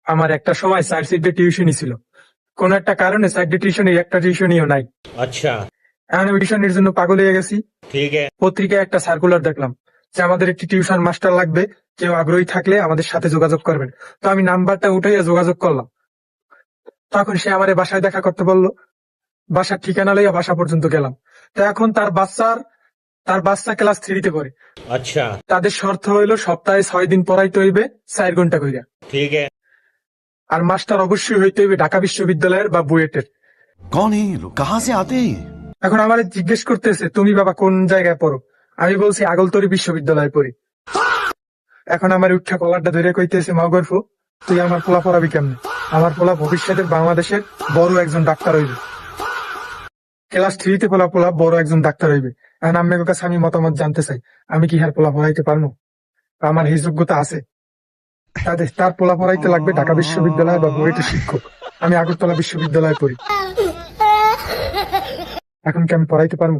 আমার একটা সময় 4 টিউশনই ছিল, কোন একটা কারণে 4 টিউশনের একটা টিউশনিও নাই। अच्छा। এখন আমি টিউশনের জন্য পাগল হয়ে গেছি। ठीक है। পত্রিকায় একটা সার্কুলার দেখলাম যে আমাদের একটি টিউশন মাস্টার লাগবে, কেউ আগ্রহী থাকলে আমাদের সাথে যোগাযোগ করবেন। তো আমি নাম্বারটা উঠাইয়া যোগাযোগ করলাম। তখন সে আমার বাসায় দেখা করতে বললো। বাসার ঠিকানা লইয়া বাসা পর্যন্ত গেলাম। তো এখন তার বাচ্চা ক্লাস 3 পড়ে। अच्छा। তাদের শর্ত হইলো সপ্তাহে 6 দিন পড়াইতে হইবে 4 ঘন্টা কইরা। ठीक है। আর মাস্টার অবশ্যই হইতে হইবে ঢাকা বিশ্ববিদ্যালয়ের বা বুয়েটের। कौन है ये लोग कहाँ से आते हैं ये? এখন আমার জিজ্ঞেস করতেছে, তুমি বাবা কোন জায়গায় পড়ো? আমি বলছি আগলতরি বিশ্ববিদ্যালয়ে পড়ি। এখন আমার উঠা কলারটা ধরে কইতেছে, মগরফু তুই আমার পোলা পড়াবি কেমনে? আমার পোলা ভবিষ্যতের বাংলাদেশের বড় একজন ডাক্তার হইবে। ক্লাস 3 পোলা পোলা বড় একজন ডাক্তার হইবে। এখন আপনার কাছে আমি মতামত জানতে চাই, আমি কি হার পোলা পড়াইতে পারবো? আমার এই যোগ্যতা আছে? তার পোলা পড়াইতে লাগবে ঢাকা বিশ্ববিদ্যালয় বা বুয়েটের শিক্ষক। আমি আগরতলা বিশ্ববিদ্যালয়ে পড়ি। এখন কি আমি পড়াইতে পারবো?